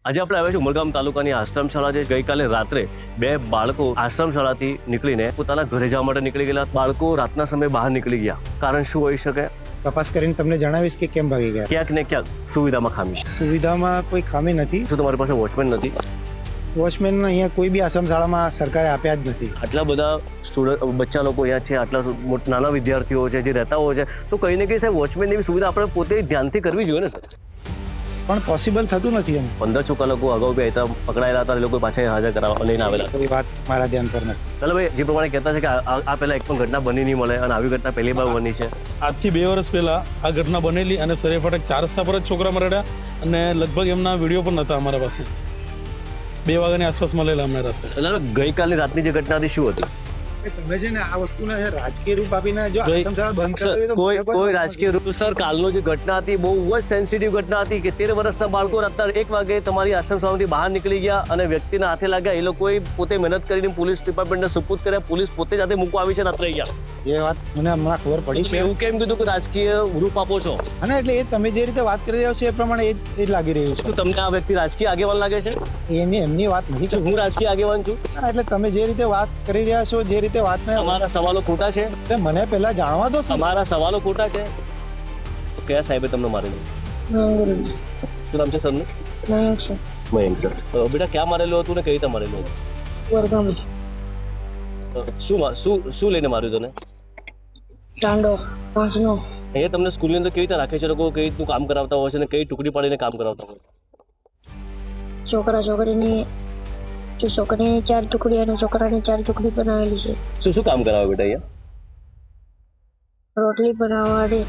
આજે આપણે આવ્યા છીએ ઉમરગામ તાલુકાની આશ્રમ શાળા જે ગઈકાલે રાત્રે બે બાળકો આશ્રમ શાળાથી નીકળીને પોતાના ઘરે જવા માટે નીકળી ગયેલા. બાળકો રાતના સમયે બહાર નીકળી ગયા. કારણ શું હોઈ શકે? તપાસ કરીને તમને જણાવીશ કે કેમ ભાગી ગયા. ક્યાંક ને ક્યાંક સુવિધામાં ખામી છે. સુવિધામાં કોઈ ખામી નથી. શું તમારી પાસે વોચમેન નથી? વોચમેન અહીંયા કોઈ બી આશ્રમ શાળામાં સરકારે આપ્યા જ નથી. આટલા બધા બચ્ચા લોકો અહીંયા છે, આટલા નાના વિદ્યાર્થીઓ છે જે રહેતા હોય છે, તો કંઈ ને કંઈ સાહેબ વોચમેનની બી સુવિધા આપણે પોતે ધ્યાનથી કરવી જોઈએ ને સર. પણ પોસિબલ થતું નથી એમ. 15 કલાકો અગાઉ બી હતા, પકડાયેલા હતા, એ લોકો પાછા હાજર કરાવવા લઈને આવેલા. એ વાત મારા ધ્યાન પર નથી. ચાલો ભાઈ, જે પ્રમાણે કહેતા છે કે આ પહેલા એક પણ ઘટના બની નહીં મળે અને આવી ઘટના પહેલી વાર બની છે. આજથી 2 વર્ષ પહેલા આ ઘટના બનેલી અને સરે ફાટક 4 રસ્તા પર જ છોકરા મરડ્યા અને લગભગ એમના વિડીયો પણ નહોતા અમારા પાસે. 2 વાગ્યાની આસપાસ મળેલા અમને રાત્રે. એટલે ગઈકાલની રાતની જે ઘટના હતી શું હતી? તમે છે ને આ વસ્તુને રાજકીય રૂપ આપીને જો આશ્રમ શાળા બંધ સર, કરવી તો કોઈ રાજકીય રૂપ સર, કાલનો જે ઘટના હતી બહુ જ સેન્સિટિવ ઘટના હતી કે 13 વર્ષના બાળકો રાતના 1 વાગે તમારી આશ્રમ શાળામાંથી બહાર નીકળી ગયા અને વ્યક્તિના હાથે લાગ્યા. એ લોકોએ પોતે મહેનત કરીને પોલીસ ડિપાર્ટમેન્ટને સુપુર્દ કર્યા. પોલીસ પોતે જાતે મૂકવા આવી છે, રાત્રે ગયા. એ વાત મને હમણાં ખબર પડી છે. એવું કેમ કીધું કે રાજકીય રૂપ આપો છો? અને એટલે એ તમે જે રીતે વાત કરી રહ્યા છો એ પ્રમાણે એ જ લાગી રહ્યું છે. શું તમને આ વ્યક્તિ રાજકીય આગેવાન લાગે છે? એમની વાત નથી શું હું રાજકીય આગેવાન છું? એટલે તમે જે રીતે વાત કરી રહ્યા છો, જે રીતે વાતને અમારા સવાલો ખોટા છે? મને પહેલા જાણવા દો. અમારા સવાલો ખોટા છે? તો કયા સાહેબે તમને મારેલું? શું નામ છે સરનું? મયંક સર. બેટા ક્યાં મારેલું હતું ને કઈ રીતે મારેલું હતું? શું લઈને માર્યું તને? અહીંયા તમને સ્કૂલની અંદર કેવી રીતે રાખે છે લોકો? કઈ રીતનું કામ કરાવતા હોય છે અને કઈ ટુકડી પાડીને કામ કરાવતા હોય? છોકરીની 4 ટુકડી અને છોકરાની 4 ટુકડી બનાવેલી છે. શું કામ કરાવે બેટા અહીંયા? રોટલી બનાવવાની,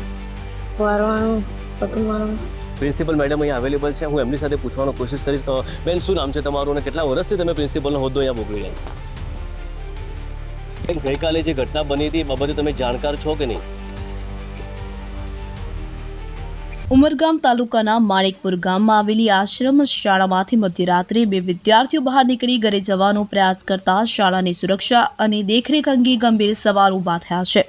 વારવાનું, પકડવાનું. પ્રિન્સિપલ મેડમ અહીંયા અવેલેબલ છે. હું એમની સાથે પૂછવાનો કોશિશ કરીશ. બેન, શું નામ છે તમારું અને કેટલા વર્ષથી તમે પ્રિન્સિપલનો હોદ્દો અહીંયા ભોગવી રહ્યા? ગઈકાલે જે ઘટના બની હતી એ બાબતે તમે જાણકાર છો કે નહીં? ઉમરગામ તાલુકાના માણેકપુર ગામમાં આવેલી આશ્રમ શાળામાંથી મધ્યરાત્રે 2 વિદ્યાર્થીઓ બહાર નીકળી ઘરે જવાનો પ્રયાસ કરતા શાળાની સુરક્ષા અને દેખરેખ અંગે ગંભીર સવાલ ઊભા થયા છે.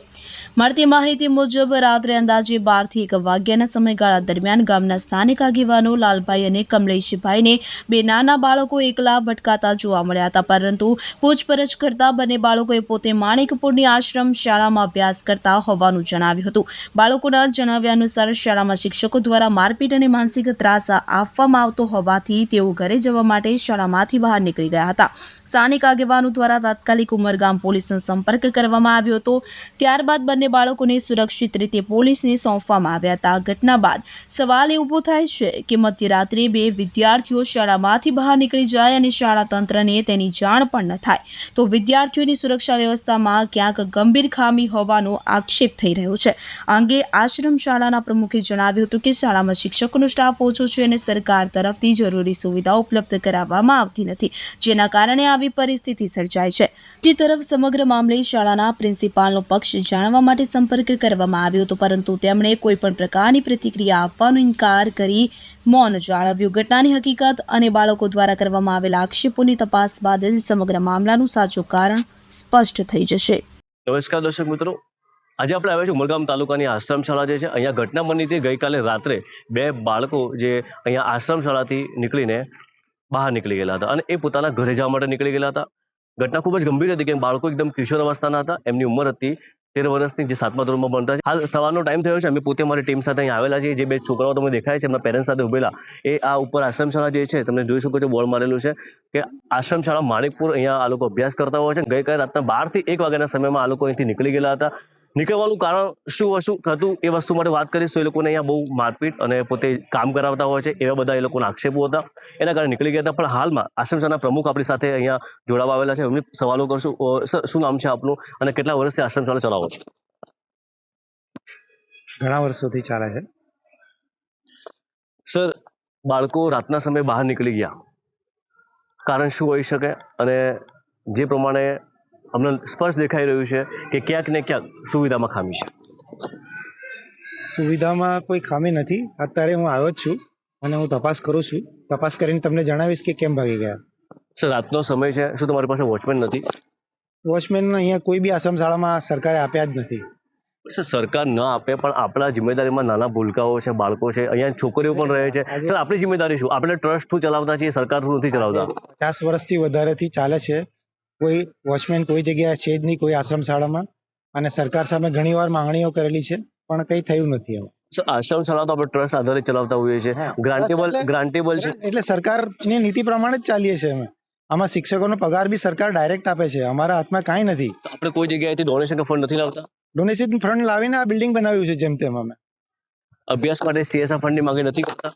મળતી માહિતી મુજબ રાત્રે અંદાજે 12 થી 1 વાગ્યાના સમયગાળા દરમિયાન ગામના સ્થાનિક આગેવાનો લાલભાઈ અને કમલેશભાઈને 2 નાના બાળકો એકલા ભટકાતા જોવા મળ્યા હતા. પરંતુ પૂછપરછ કરતા બંને બાળકોએ પોતે માણેકપુરની આશ્રમ શાળામાં અભ્યાસ કરતા હોવાનું જણાવ્યું હતું. બાળકોના જણાવ્યા અનુસાર શાળામાં શિક્ષકો દ્વારા મારપીટ અને માનસિક ત્રાસ આપવામાં આવતો હોવાથી તેઓ ઘરે જવા માટે શાળામાંથી બહાર નીકળી ગયા હતા. સ્થાનિક આગેવાનો દ્વારા તાત્કાલિક ઉમરગામ પોલીસનો સંપર્ક કરવામાં આવ્યો હતો. ત્યારબાદ બંને બાળકોને સુરક્ષિત રીતે પોલીસને સોંપવામાં આવ્યા હતા. ઘટના બાદ સવાલ એ ઊભો થાય છે કે મધ્યરાત્રે 2 વિદ્યાર્થીઓ શાળામાંથી બહાર નીકળી જાય અને શાળા તંત્રને તેની જાણ પણ ન થાય તો વિદ્યાર્થીઓની સુરક્ષા વ્યવસ્થામાં ક્યાંક ગંભીર ખામી હોવાનો આક્ષેપ થઈ રહ્યો છે. આ અંગે આશ્રમ શાળાના પ્રમુખે જણાવ્યું હતું કે શાળામાં શિક્ષકોનો સ્ટાફ ઓછો છે અને સરકાર તરફથી જરૂરી સુવિધાઓ ઉપલબ્ધ કરાવવામાં આવતી નથી, જેના કારણે આવી પરિસ્થિતિ સર્જાય છે. બીજી તરફ સમગ્ર મામલે શાળાના પ્રિન્સિપાલનો પક્ષ જાણવા માટે સંપર્ક કરવામાં આવ્યો હતો, પરંતુ તેમણે કોઈ પણ પ્રકારની પ્રતિક્રિયા આપવાનો ઇનકાર કરી મૌન જાળવ્યું. ઘટનાની હકીકત અને બાળકો દ્વારા કરવામાં આવેલા આક્ષેપોની તપાસ બાદ જ સમગ્ર મામલાનું સાચું કારણ સ્પષ્ટ થઈ જશે. નમસ્કાર દર્શક મિત્રો, આજે આપણે આવ્યા છીએ ઉમરગામ તાલુકાની આશ્રમ શાળા જે છે, અહીંયા ઘટના બની હતી ગઈકાલે રાત્રે. 2 બાળકો જે અહીંયા આશ્રમ શાળાથી નીકળીને બહાર નીકળી ગયેલા હતા અને એ પોતાના ઘરે જવા માટે નીકળી ગયેલા હતા. ઘટના ખૂબ જ ગંભીર હતી કે બાળકો એકદમ કિશોર અવસ્થાના હતા. એમની ઉંમર હતી 13 વર્ષની, જે 7મા ધોરણમાં ભણતા છે. હાલ સવારનો ટાઈમ થયો છે. અમે પોતે અમારી ટીમ સાથે અહીં આવેલા છીએ. જે 2 છોકરાઓ તમને દેખાય છે એમના પેરેન્ટ્સ સાથે ઉભેલા, એ આ ઉપર આશ્રમ શાળા જે છે તમે જોઈ શકો છો, બોર્ડ મારેલું છે કે આશ્રમ શાળા માણેકપુર. અહીંયા આ લોકો અભ્યાસ કરતા હોય છે. ગઈકાલે રાતના 12 થી 1 વાગ્યાના સમયમાં આ લોકો અહીંથી નીકળી ગયેલા હતા. નીકળવાનું કારણ શું હતું એ વસ્તુ માટે વાત કરીશ તો એ લોકોને અહીંયા બહુ મારપીટ અને પોતે કામ કરાવતા હોય છે એવા બધા એ લોકોના આક્ષેપો હતા, એના કારણે નીકળી ગયા હતા. પણ હાલમાં આશ્રમ શાળાના પ્રમુખ આપણી સાથે અહીંયા જોડાવા આવેલા છે. એમને સવાલો કરશું. સર, શું નામ છે આપનું અને કેટલા વર્ષથી આશ્રમ શાળા ચલાવો છો? ઘણા વર્ષોથી ચાલે છે. સર, બાળકો રાતના સમયે બહાર નીકળી ગયા, કારણ શું હોઈ શકે? અને જે પ્રમાણે અમને સ્પષ્ટ દેખાઈ રહ્યું છે કે ક્યાંક ને ક્યાંક સુવિધામાં ખામી છે. સુવિધામાં કોઈ ખામી નથી. અત્યારે હું આવ્યો જ છું અને હું તપાસ કરું છું. તપાસ કરીને તમને જણાવીશ કે કેમ ભાગી ગયા. સર, રાતનો સમય છે. શું તમારી પાસે વોચમેન નથી? વોચમેન અહીંયા કોઈ બી આશ્રમ શાળામાં સરકારે આપ્યા જ નથી. સર સરકાર ન આપે પણ આપણા જિમ્મેદારીમાં નાના ભૂલકાઓ છે, બાળકો છે, અહીંયા છોકરીઓ પણ રહે છે. સર આપણી જિમ્મેદારી શું? આપણે ટ્રસ્ટ શું ચલાવતા છીએ, સરકાર શું નથી ચલાવતા? 50 વર્ષથી વધારેથી ચાલે છે. કોઈ વોચમેન કોઈ જગ્યાએ છે જ નહીં, કોઈ આશ્રમ શાળામાં. અને સરકાર સામે ઘણીવાર માંગણીઓ કરેલી છે, પણ કંઈ થયું નથી એમાં. સર આશ્રમ શાળા તો આપણે ટ્રસ્ટ આધારિત ચલાવતા હોઈએ છીએ. હા. ગ્રાન્ટેબલ છે. એટલે સરકારની નીતિ પ્રમાણે જ ચાલીએ છીએ અમે. આમાં શિક્ષકોનો પગાર બી સરકાર ડાયરેક્ટ આપે છે, અમારા હાથમાં કાંઈ નથી. તો આપણે કોઈ જગ્યાએથી ડોનેશન કે ફંડ નથી લાવતા. ડોનેશન ફંડ લાવીને આ બિલ્ડિંગ બનાવ્યું છે જેમ તેમ અમે. અભ્યાસ માટે CSR ફંડની માંગણી નથી કરતા.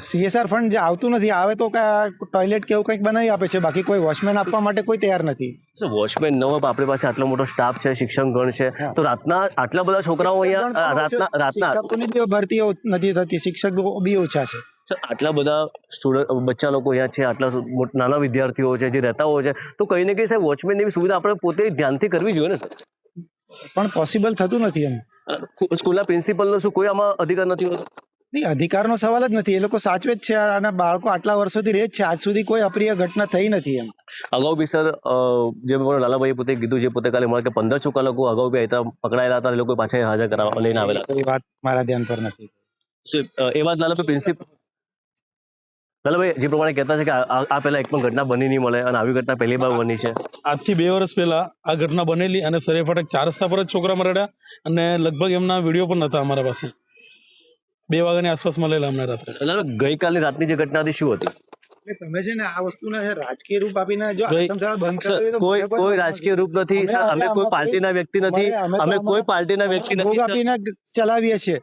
CSR ફંડ જે આવતું નથી, આવે તો ટોયલેટ કે એવું કંઈક બનાવી આપે છે, બાકી કોઈ વોચમેન આપવા માટે કોઈ તૈયાર નથી. સર વોચમેન ન હોય, આપણી પાસે આટલો મોટો સ્ટાફ છે, શિક્ષક ગણ છે, તો રાતના આટલા બધા છોકરાઓ અહીંયા રાતના શિક્ષકોની બી ભરતી નથી થતી, શિક્ષક બી ઓછા છે. સર આટલા બધા બચ્ચા લોકો અહીંયા છે, આટલા નાના વિદ્યાર્થીઓ છે જે રહેતા હોય છે, તો કંઈ ને કંઈ સાહેબ વોચમેનની બી સુવિધા આપણે પોતે ધ્યાનથી કરવી જોઈએ ને સર. પણ પોસિબલ થતું નથી એમ. સ્કૂલના પ્રિન્સિપલનો શું કોઈ આમાં અધિકાર નથી હોતો? નહીં, અધિકારનો સવાલ જ નથી. એ લોકો સાચવે જ છે અને બાળકો આટલા વર્ષોથી રહે જ છે, આજ સુધી કોઈ અપ્રિય ઘટના થઈ નથી એમ. અગાઉ બી સર જે લાલાભાઈએ પોતે કીધું છે, પોતે કાલે મળે કે 15 છોકરા લોકો અગાઉ બી હતા, પકડાયેલા હતા, એ લોકો પાછા હાજર કરાવવા લઈને આવેલા હતા. એ વાત મારા ધ્યાન પર નથી. એ વાત લાલાભાઈ જે પ્રમાણે કહેતા છે કે આ પહેલા એક પણ ઘટના બની નહીં મળે અને આવી ઘટના પહેલી વાર બની છે. આજથી 2 વર્ષ પહેલા આ ઘટના બનેલી અને સરે ફાટક 4 રસ્તા પર જ છોકરા મરડ્યા અને લગભગ એમના વિડીયો પણ નહોતા અમારા પાસે. 2 વાગ્યાની આસપાસ મળેલા અમને રાત્રે. ગઈકાલની રાતની જે ઘટના હતી શું હતી? તમે છે ને આ વસ્તુને રાજકીય રૂપ આપીને જો આશ્રમ શાળા બંધ કરી દો તો કોઈ રાજકીય રૂપ નથી સર. અમે કોઈ પાર્ટીના વ્યક્તિ નથી. અમે કોઈ પાર્ટીના વ્યક્તિ નથી આપીને ચલાવીએ છીએ.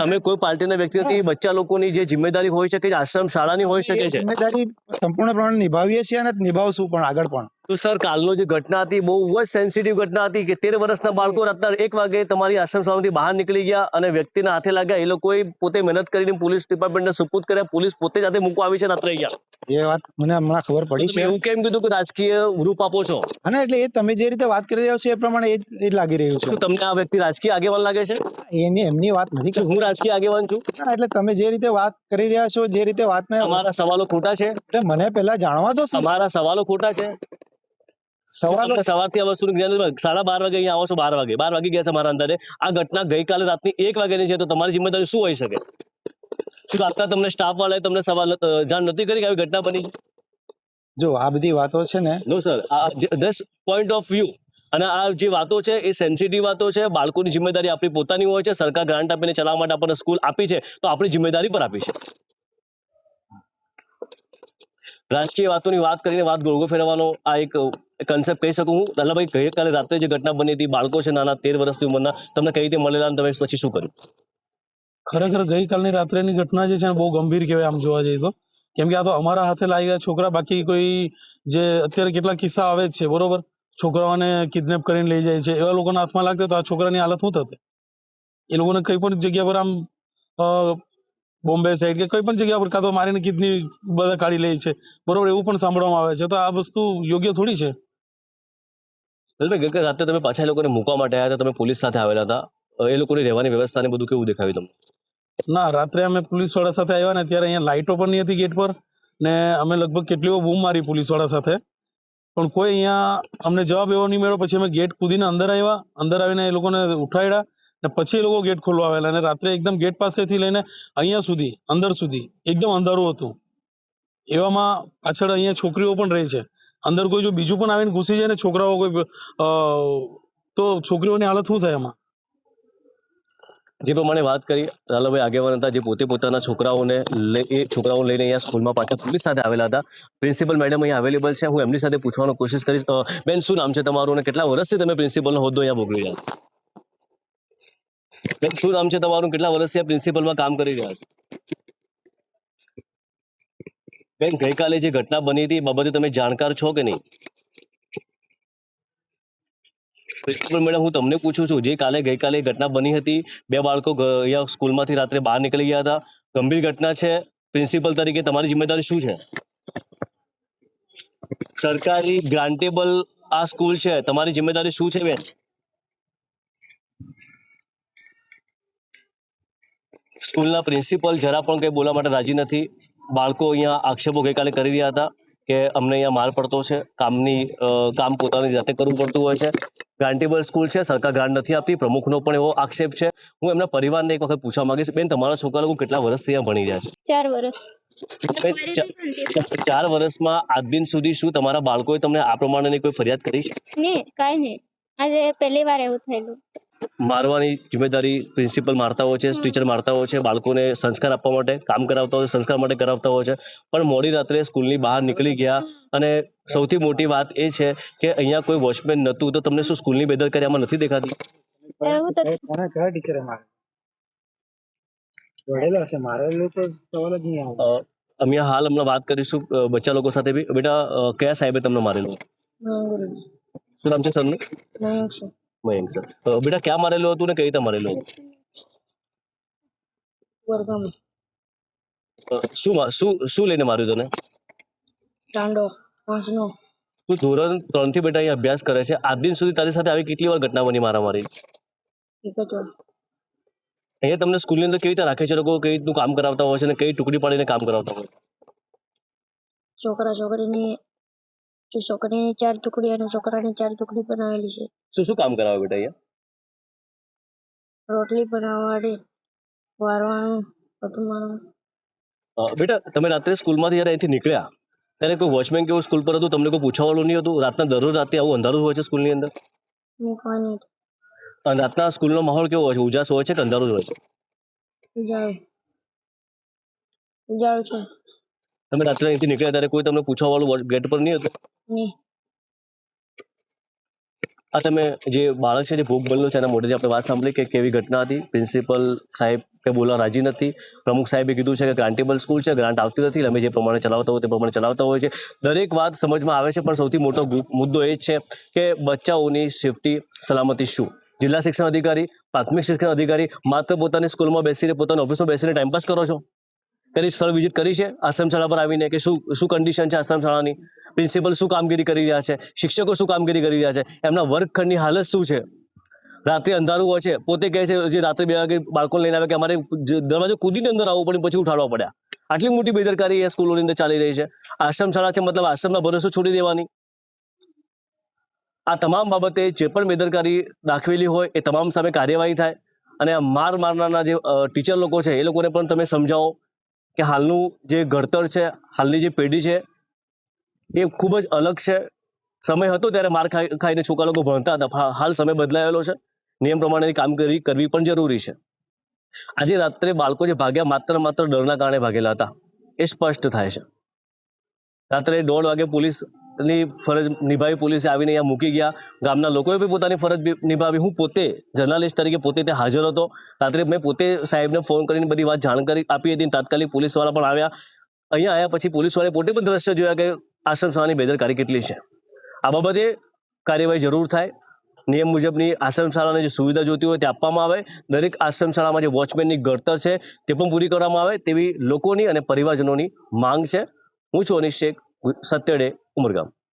અમે કોઈ પાર્ટીના વ્યક્તિ નથી. બચ્ચા લોકોની જે જિમ્મેદારી હોઈ શકે છે, આશ્રમ શાળાની હોઈ શકે છે, જિમ્મેદારી સંપૂર્ણપણે નિભાવીએ છીએ અને નિભાવશું પણ આગળ પણ. તો સર કાલનો જે ઘટના હતી બહુ જ સેન્સિટિવ ઘટના હતી કે 13 વર્ષના બાળકો રાતના 1 વાગે તમારી આશ્રમ શાળામાંથી બહાર નીકળી ગયા અને વ્યક્તિના હાથે લાગ્યા. એ લોકોએ પોતે મહેનત કરીને પોલીસ ડિપાર્ટમેન્ટને સુપુર્દ કર્યા. પોલીસ પોતે જાતે મૂકવા આવી છે, રાત્રે ગયા. એ વાત મને હમણાં ખબર પડી છે. એવું કેમ કીધું કે રાજકીય રૂપ આપો છો? અને એટલે એ તમે જે રીતે વાત કરી રહ્યા છો એ પ્રમાણે એ જ લાગી રહ્યું છે. શું તમને આ વ્યક્તિ રાજકીય આગેવાન લાગે છે? એમની વાત નથી. હું રાજકીય આગેવાન છું? એટલે તમે જે રીતે વાત કરી રહ્યા છો, જે રીતે વાતને અમારા સવાલો ખોટા છે. એટલે મને પહેલા જાણવા દો. અમારા સવાલો ખોટા છે. સવાલો સવારથી આ વસ્તુનું જ્ઞાન 12:30 વાગે અહીંયા આવો છો. 12 વાગી ગયા છે મારા અંદાજે. આ ઘટના ગઈકાલે રાતની 1 વાગ્યાની છે, તો તમારી જિમ્મેદારી શું હોઈ શકે? શું રાતના તમને સ્ટાફ વાળાએ તમને સવાલ જાણ નથી કરી કે આવી ઘટના બની? જો આ બધી વાતો છે ને, no sir, this point of view અને આ જે વાતો છે એ સેન્સિટિવ વાતો છે. બાળકોની જિમ્મેદારી આપણી પોતાની હોય છે. સરકાર ગ્રાન્ટ આપીને ચલાવવા માટે આપણને સ્કૂલ આપી છે, તો આપણી જિમ્મેદારી પર આપી છે. રાજકીય વાતોની વાત કરીને વાત ગોળગો ફેરવવાનો આ એક કન્સેપ્ટ કહી શકું હું. લાલાભાઈ, ગઈકાલે રાત્રે જે ઘટના બની હતી, બાળકો છે નાના 13 વર્ષની ઉંમરના, તમને કઈ રીતે મળેલા અને તમે પછી શું કર્યું? ખરેખર ગઈકાલની રાત્રેની ઘટના જે છે ને બહુ ગંભીર કહેવાય આમ જોવા જઈએ તો. કેમ કે આ તો અમારા હાથે લાગી ગયા છોકરા. બાકી કોઈ જે અત્યારે કેટલા કિસ્સા આવે જ છે, બરોબર, છોકરાઓને કિડનેપ કરીને લઈ જાય છે, એવા લોકોના હાથમાં લાગતા તો આ છોકરાની હાલત શું થતી? એ લોકોને કઈ પણ જગ્યા પર આમ બોમ્બે સાઈડ કે કોઈ પણ જગ્યા પર કાં તો મારીને કિડની બધા કાઢી લે છે, બરોબર, એવું પણ સાંભળવામાં આવે છે. તો આ વસ્તુ યોગ્ય થોડી છે. રાત્રે તમે પાછા એ લોકોને મૂકવા માટે આવ્યા હતા, તમે પોલીસ સાથે આવેલા હતા, એ લોકોની રહેવાની વ્યવસ્થા ને બધું કેવું દેખાયું તમને? ના, રાત્રે અમે પોલીસવાળા સાથે આવ્યા ને ત્યારે અહીંયા લાઇટો પણ નહીં હતી ગેટ પર, ને અમે લગભગ કેટલીઓ બૂમ મારી પોલીસવાળા સાથે, પણ કોઈ અહીંયા અમને જવાબ એવો નહીં મળ્યો. પછી અમે ગેટ કૂદીને અંદર આવ્યા. અંદર આવીને એ લોકોને ઉઠાડ્યા ને પછી એ લોકો ગેટ ખોલવા આવેલા. અને રાત્રે એકદમ ગેટ પાસેથી લઈને અહીંયા સુધી, અંદર સુધી એકદમ અંધારું હતું. એવામાં પાછળ અહીંયા છોકરીઓ પણ રહી છે. અંદર કોઈ જો બીજું પણ આવીને ઘૂસી જાય ને છોકરાઓ કોઈ, તો છોકરીઓની હાલત શું થાય એમાં? જે પ્રમાણે વાત કરી લાલાભાઈ આગેવાન હતા, જે પોતે પોતાના છોકરાઓને લઈને અહીંયા સ્કૂલમાં પાછા પોલીસ સાથે આવેલા હતા. પ્રિન્સિપલ મેડમ અહીંયા અવેલેબલ છે, હું એમની સાથે પૂછવાની કોશિશ કરીશ. બેન, શું નામ છે તમારું અને કેટલા વર્ષથી તમે પ્રિન્સિપલનો હોદ્દો અહીંયા ભોગવી રહ્યા છો? બેન, શું નામ છે તમારું? કેટલા વર્ષથી આ પ્રિન્સિપલમાં કામ કરી રહ્યા છો? બેન, ગઈકાલે જે ઘટના બની હતી એ બાબતે તમે જાણકાર છો કે નહીં? પ્રિન્સિપલ મેડમ, હું તમને પૂછું છું, જે ગઈકાલે ઘટના બની હતી, 2 બાળકો અહીંયા સ્કૂલમાંથી રાત્રે બહાર નીકળી ગયા હતા, ગંભીર ઘટના છે. પ્રિન્સિપલ તરીકે તમારી જિમ્મેદારી શું છે? સરકારી ગ્રાન્ટેબલ આ સ્કૂલ છે, તમારી જિમ્મેદારી શું છે બેન? સ્કૂલના પ્રિન્સિપલ જરા પણ કંઈ બોલવા માટે રાજી નથી. બાળકો અહીંયા આક્ષેપો ગઈકાલે કરી રહ્યા હતા. કે અમને અહીંયા માર પડતો છે, કામ પોતાની જાતે કરવું પડતું હોય છે, ગ્રાન્ટેબલ સ્કૂલ છે, સરકાર ગ્રાન્ટ નથી આપતી, પ્રમુખનો પણ એવો આક્ષેપ છે. હું એમના પરિવારને એક વખત પૂછવા માંગીશ, બેન તમારા છોકરા લોકો કેટલા વર્ષથી અહીંયા ભણી રહ્યા છે? 4 વર્ષ. બેન, 4 વર્ષમાં આજ દિન સુધી શું તમારા બાળકોએ તમને આ પ્રમાણેની કોઈ ફરિયાદ કરી છે? નહીં, કાંઈ નહીં. આજે પહેલી વાર એવું થયેલું. મારવાની જિમ્મેદારી પ્રિન્સિપલ મારતા હોય છે, ટીચર મારતા હોય છે, બાળકોને સંસ્કાર આપવા માટે કામ કરાવતા હોય છે, સંસ્કાર માટે કરાવતા હોય છે, પણ મોડી રાત્રે સ્કૂલની બહાર નીકળી ગયા. અને સૌથી મોટી વાત એ છે કે અહીંયા કોઈ વોચમેન નહોતું, તો તમને શું સ્કૂલની બેદરકારી આમાં નથી દેખાતી? એવું તો કયા ટીચરે મારે વડેલો હશે, મારેલું તો સવાલ જ નહીં આવે. અમે હમણાં વાત કરીશું બચ્ચા લોકો સાથે બી. બેટા, કયા સાહેબે તમને મારેલું? શું નામ છે સરનું? મયંક છે. મયંક સર. બેટા, ક્યાં મારેલું હતું ને કઈ રીતે મારેલું હતું? વર્ગમાં શું લઈને માર્યું તને? દાંડો વાંસનો. તું ધોરણ 3 થી બેટા અહીંયા અભ્યાસ કરે છે. આજ દિન સુધી તારી સાથે આવી કેટલી વાર ઘટના બની મારામારી? એક જ વાર. અહીંયા તમને સ્કૂલની અંદર કેવી રીતે રાખે છે લોકો, કઈ રીતનું કામ કરાવતા હોય છે અને કઈ ટુકડી પાડીને કામ કરાવતા હોય? છોકરીની 4 ટુકડી અને છોકરાની 4 ટુકડી બનાવેલી છે. શું કામ કરાવે બેટા અહીંયા? રોટલી બનાવવાની, વારવાનું, પટવાનું. બેટા, તમે રાત્રે સ્કૂલમાંથી જ્યારે અહીંથી નીકળ્યા ત્યારે કોઈ વોચમેન કેવું સ્કૂલ પર હતું? તમને કોઈ પૂછવાનું નહીં હતું? દરરોજ રાતે આવું અંધારું હોય છે સ્કૂલની અંદર? કોઈ નહીં. અને રાતના સ્કૂલનો માહોલ કેવો હોય છે? ઉજાસ હોય છે કે અંધારું જ હોય છે? ઉજાળું છે. તમે રાત્રે અહીંથી નીકળ્યા ત્યારે કોઈ તમને પૂછવાવાળું ગેટ પર નહીં હતું? નહીં. આ તમે જે બાળક છે જે ભોગ બનેલો છે એના મોઢેથી આપણે વાત સાંભળી કે કેવી ઘટના હતી. પ્રિન્સિપલ સાહેબ કે બોલવા રાજી નથી. પ્રમુખ સાહેબે કીધું છે કે ગ્રાન્ટેબલ સ્કૂલ છે, ગ્રાન્ટ આવતી નથી, અમે જે પ્રમાણે ચલાવતા હોય તે પ્રમાણે ચલાવતા હોય છે. દરેક વાત સમજમાં આવે છે, પણ સૌથી મોટો મુદ્દો એ જ છે કે બચ્ચાઓની સેફટી, સલામતી શું? જિલ્લા શિક્ષણ અધિકારી, પ્રાથમિક શિક્ષણ અધિકારી માત્ર પોતાની સ્કૂલમાં બેસીને, પોતાની ઓફિસમાં બેસીને ટાઈમપાસ કરો છો? કદી સ્થળ વિઝિટ કરી છે આશ્રમ શાળા પર આવીને કે શું કન્ડિશન છે આશ્રમ શાળાની? પ્રિન્સિપલ શું કામગીરી કરી રહ્યા છે? શિક્ષકો શું કામગીરી કરી રહ્યા છે? એમના વર્ગખંડની હાલત શું છે? રાત્રે અંધારું હોય છે, પોતે કહે છે જે રાત્રે 2 વાગે બાળકોને લઈને આવે કે અમારે દરવાજો કૂદીને અંદર આવવું પડ્યું, પછી ઉઠાડવા પડ્યા. આટલી મોટી બેદરકારી એ સ્કૂલોની અંદર ચાલી રહી છે. આશ્રમ શાળા છે, મતલબ આશ્રમના ભરોસો છોડી દેવાની. આ તમામ બાબતે જે પણ બેદરકારી દાખવેલી હોય એ તમામ સામે કાર્યવાહી થાય. અને આ મારનારના જે ટીચર લોકો છે એ લોકોને પણ તમે સમજાવો કે હાલનું જે ઘડતર છે, હાલની જે પેઢી છે એ ખૂબ જ અલગ છે. સમય હતો ત્યારે માર ખાઈને છોકરા લોકો ભણતા હતા. હાલ સમય બદલાયેલો છે. નિયમ પ્રમાણેની કામગીરી કરવી પણ જરૂરી છે. આજે રાત્રે બાળકો જે ભાગ્યા માત્ર ડરના કારણે ભાગેલા હતા એ સ્પષ્ટ થાય છે. રાત્રે 1:30 વાગે પોલીસની ફરજ નિભાવી, પોલીસે આવીને અહીંયા મૂકી ગયા. ગામના લોકોએ પણ પોતાની ફરજ નિભાવી. હું પોતે જર્નાલિસ્ટ તરીકે પોતે ત્યાં હાજર હતો. રાત્રે મેં પોતે સાહેબને ફોન કરીને બધી વાત જાણકારી આપી હતી. તાત્કાલિક પોલીસવાળા પણ આવ્યા. અહીંયા આવ્યા પછી પોલીસવાળાએ પોતે પણ દ્રશ્ય જોયા કે આશ્રમ શાળાની બેદરકારી કેટલી છે. આ બાબતે કાર્યવાહી જરૂર થાય. નિયમ મુજબની આશ્રમ શાળાને જે સુવિધા જોતી હોય તે આપવામાં આવે. દરેક આશ્રમ શાળામાં જે વોચમેનની ઘડતર છે તે પણ પૂરી કરવામાં આવે તેવી લોકોની અને પરિવારજનોની માંગ છે. હું છું અનિશ શેખ, સત્ય ડે, ઉમરગામ.